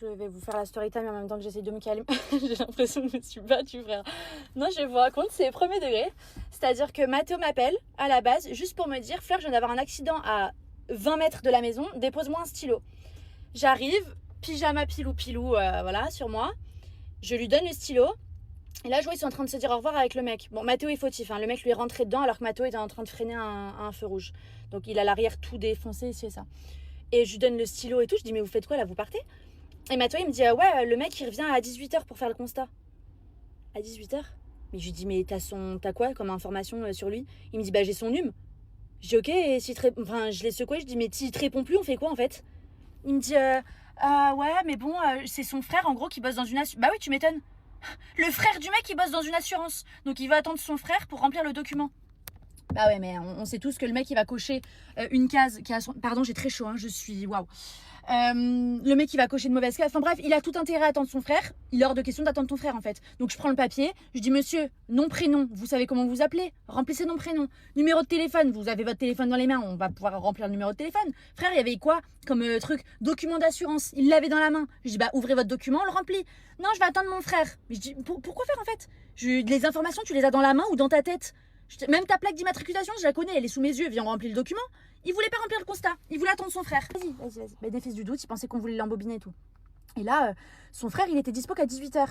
Je vais vous faire la story time en même temps que j'essaye de me calmer. J'ai l'impression que je me suis battue, frère. Non, je vais vous raconter, c'est premier degré. C'est-à-dire que Mathéo m'appelle à la base juste pour me dire: Fleur, je viens d'avoir un accident à 20 mètres de la maison, dépose-moi un stylo. J'arrive, pyjama pilou, voilà, sur moi. Je lui donne le stylo. Et là, je vois, ils sont en train de se dire au revoir avec le mec. Bon, Mathéo est fautif, hein. Le mec lui est rentré dedans alors que Mathéo était en train de freiner un feu rouge. Donc, il a l'arrière tout défoncé, c'est ça. Et je lui donne le stylo et tout. Je dis: mais vous faites quoi là, vous partez? Et Mathéo, il me dit: ouais, le mec, il revient à 18h pour faire le constat. À 18h? Mais je lui dis: mais t'as quoi comme information sur lui? Il me dit: bah, j'ai son hume. Je dis: ok, et si enfin, je l'ai secoué, je dis: mais s'il te répond plus, on fait quoi en fait? Il me dit: ouais, mais bon, c'est son frère en gros qui bosse dans une assurance. Bah oui, tu m'étonnes. Le frère du mec, il bosse dans une assurance. Donc il va attendre son frère pour remplir le document. Bah ouais, mais on sait tous que le mec, il va cocher une case qui a son... Pardon, j'ai très chaud, hein, je suis... Waouh. Le mec, il va cocher de mauvaise case. Enfin bref, il a tout intérêt à attendre son frère. Il est hors de question d'attendre ton frère, en fait. Donc je prends le papier, je dis: monsieur, nom, prénom, vous savez comment vous appelez? Remplissez nom, prénom. Numéro de téléphone, vous avez votre téléphone dans les mains, on va pouvoir remplir le numéro de téléphone. Frère, il y avait quoi comme truc? Document d'assurance, il l'avait dans la main. Je dis: bah, ouvrez votre document, on le remplit. Non, je vais attendre mon frère. Mais je dis: pourquoi faire, en fait? Les informations, tu les as dans la main ou dans ta tête? Même ta plaque d'immatriculation, je la connais, elle est sous mes yeux, viens, on remplit le document. Il voulait pas remplir le constat, il voulait attendre son frère. Vas-y. Bénéfice du doute, il pensait qu'on voulait l'embobiner et tout. Et là, son frère, il était dispo qu'à 18h.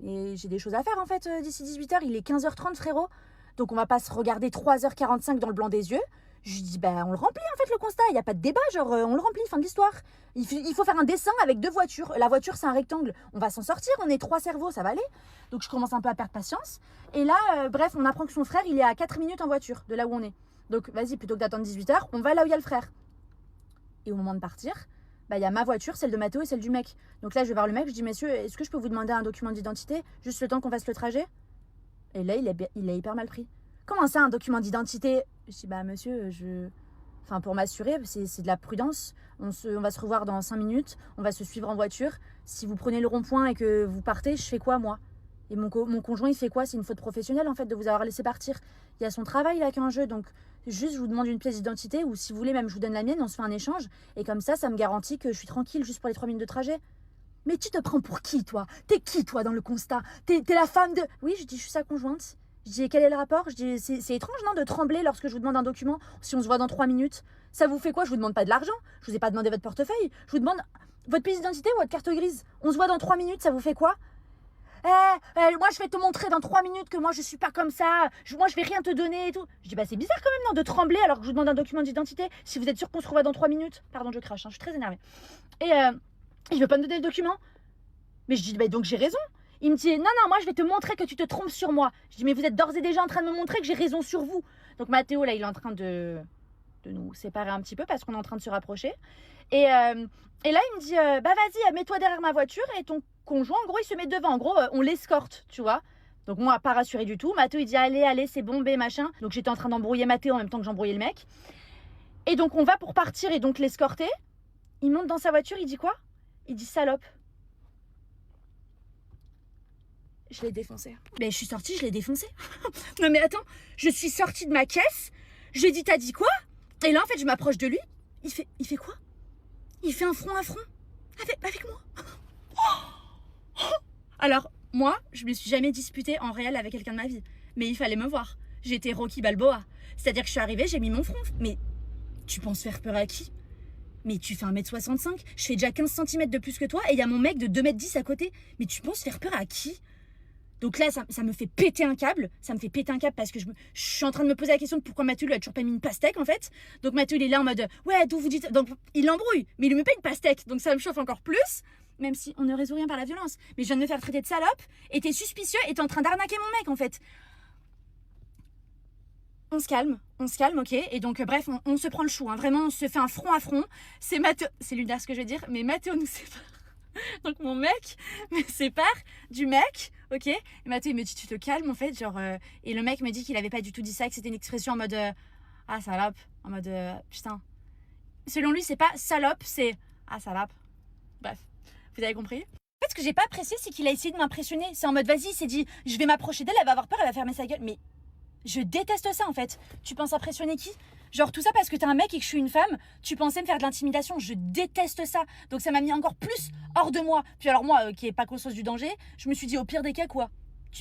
Et j'ai des choses à faire en fait d'ici 18h, il est 15h30, frérot. Donc on va pas se regarder 3h45 dans le blanc des yeux. Je lui dis: bah, on le remplit en fait le constat, il n'y a pas de débat, genre on le remplit, fin de l'histoire. Il faut faire un dessin avec 2 voitures. La voiture, c'est un rectangle, on va s'en sortir, on est 3 cerveaux, ça va aller. Donc je commence un peu à perdre patience. Et là, bref, on apprend que son frère, il est à 4 minutes en voiture de là où on est. Donc vas-y, plutôt que d'attendre 18h, on va là où il y a le frère. Et au moment de partir, bah, il y a ma voiture, celle de Mathéo et celle du mec. Donc là, je vais voir le mec, je dis: messieurs, est-ce que je peux vous demander un document d'identité, juste le temps qu'on fasse le trajet? Et là, il a hyper mal pris. Comment ça, un document d'identité? Je dis: bah, monsieur, Enfin, pour m'assurer, c'est de la prudence. On va se revoir dans 5 minutes, on va se suivre en voiture. Si vous prenez le rond-point et que vous partez, je fais quoi, moi? Et mon conjoint, il fait quoi? C'est une faute professionnelle, en fait, de vous avoir laissé partir. Il y a son travail, là, qui est en jeu. Donc, juste, je vous demande une pièce d'identité, ou si vous voulez, même, je vous donne la mienne, on se fait un échange. Et comme ça me garantit que je suis tranquille juste pour les 3 minutes de trajet. Mais tu te prends pour qui, toi? T'es qui, toi, dans le constat? T'es la femme de... Oui, je dis: je suis sa conjointe. Je dis: quel est le rapport? Je dis: c'est étrange, non, de trembler lorsque je vous demande un document, si on se voit dans 3 minutes. Ça vous fait quoi? Je vous demande pas de l'argent. Je vous ai pas demandé votre portefeuille. Je vous demande votre pièce d'identité ou votre carte grise. On se voit dans 3 minutes, ça vous fait quoi? Moi je vais te montrer dans 3 minutes que moi je suis pas comme ça. Moi je vais rien te donner et tout. Je dis: bah, c'est bizarre quand même, non, de trembler alors que je vous demande un document d'identité. Si vous êtes sûr qu'on se revoit dans 3 minutes. Pardon, je crache, hein, je suis très énervée. Et il veut pas me donner le document. Mais je dis: bah, donc j'ai raison. Il me dit: non, moi je vais te montrer que tu te trompes sur moi. Je dis: mais vous êtes d'ores et déjà en train de me montrer que j'ai raison sur vous. Donc Mathéo, là, il est en train de nous séparer un petit peu parce qu'on est en train de se rapprocher. Et là, il me dit: bah, vas-y, mets-toi derrière ma voiture. Et ton conjoint, en gros, il se met devant. En gros, on l'escorte, tu vois. Donc moi, pas rassurée du tout. Mathéo, il dit: allez, c'est bombé, machin. Donc j'étais en train d'embrouiller Mathéo en même temps que j'embrouillais le mec. Et donc on va pour partir et donc l'escorter. Il monte dans sa voiture, il dit quoi? Il dit: salope. Je l'ai défoncé. Mais je suis sortie, je l'ai défoncé. Non mais attends, je suis sortie de ma caisse, je lui ai dit: t'as dit quoi? Et là en fait je m'approche de lui, il fait quoi? Il fait un front à front avec moi. Alors moi, je me suis jamais disputée en réel avec quelqu'un de ma vie, mais il fallait me voir. J'étais Rocky Balboa, c'est-à-dire que je suis arrivée, j'ai mis mon front. Mais tu penses faire peur à qui? Mais tu fais 1m65, je fais déjà 15 cm de plus que toi et il y a mon mec de 2m10 à côté. Mais tu penses faire peur à qui? Donc là, ça me fait péter un câble. Ça me fait péter un câble parce que je suis en train de me poser la question de pourquoi Mathieu lui a toujours pas mis une pastèque, en fait. Donc Mathieu, il est là en mode: ouais, d'où vous dites... Donc il l'embrouille, mais il lui met pas une pastèque. Donc ça me chauffe encore plus, même si on ne résout rien par la violence. Mais je viens de me faire traiter de salope, et t'es suspicieux, et t'es en train d'arnaquer mon mec, en fait. On se calme, ok. Et donc, bref, on se prend le chou, hein. Vraiment, on se fait un front à front. C'est Mathéo... C'est lunaire ce que je veux dire, mais Mathéo nous sépare. Donc mon mec me sépare du mec, ok. Et Mathéo, il me dit: tu te calmes, en fait, genre... Et le mec me dit qu'il avait pas du tout dit ça, que c'était une expression en mode... ah, salope. En mode... putain. Selon lui, c'est pas salope, c'est... ah, salope. Bref, vous avez compris? En fait, ce que j'ai pas apprécié, c'est qu'il a essayé de m'impressionner. C'est en mode, vas-y, il s'est dit: je vais m'approcher d'elle, elle va avoir peur, elle va fermer sa gueule. Mais je déteste ça, en fait. Tu penses impressionner qui? Genre tout ça parce que t'es un mec et que je suis une femme, tu pensais me faire de l'intimidation, je déteste ça. Donc ça m'a mis encore plus hors de moi. Puis alors moi, qui n'ai pas conscience du danger, je me suis dit au pire des cas quoi.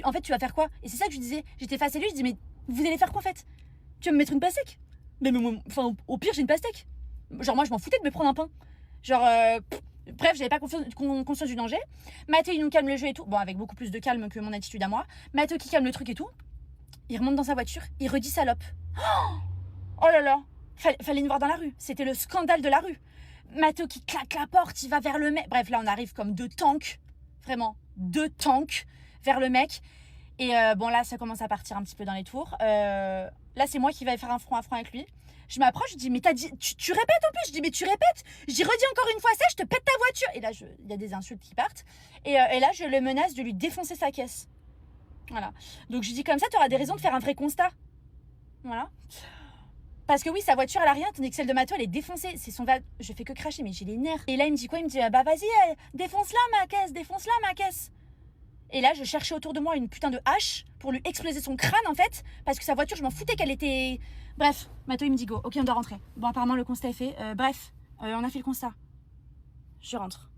En fait tu vas faire quoi? Et c'est ça que je disais, j'étais face à lui, je dis mais vous allez faire quoi en fait? Tu vas me mettre une pastèque? Mais enfin au pire j'ai une pastèque. Genre moi je m'en foutais de me prendre un pain. Genre bref, j'avais pas conscience du danger. Mathéo il nous calme le jeu et tout, bon avec beaucoup plus de calme que mon attitude à moi. Mathéo qui calme le truc et tout. Il remonte dans sa voiture, il redit salope. Oh là là, fallait nous voir dans la rue. C'était le scandale de la rue. Mathéo qui claque la porte, il va vers le mec. Bref, là on arrive comme deux tanks. Vraiment, deux tanks vers le mec. Et bon là ça commence à partir un petit peu dans les tours. Là c'est moi qui vais faire un front à front avec lui. Je m'approche, je dis mais t'as dit, tu répètes en plus. Je dis mais tu répètes. J'y redis encore une fois ça, je te pète ta voiture. Et là il y a des insultes qui partent. Et là je le menace de lui défoncer sa caisse. Voilà. Donc je dis comme ça, tu auras des raisons de faire un vrai constat. Voilà. Parce que oui, sa voiture elle a rien, tandis que celle de Mathéo elle est défoncée. C'est son je fais que cracher, mais j'ai les nerfs. Et là il me dit quoi? Il me dit bah vas-y, défonce-la ma caisse. Et là je cherchais autour de moi une putain de hache pour lui exploser son crâne en fait, parce que sa voiture je m'en foutais qu'elle était. Bref, Mathéo il me dit go, ok on doit rentrer. Bon apparemment le constat est fait. Bref, on a fait le constat. Je rentre.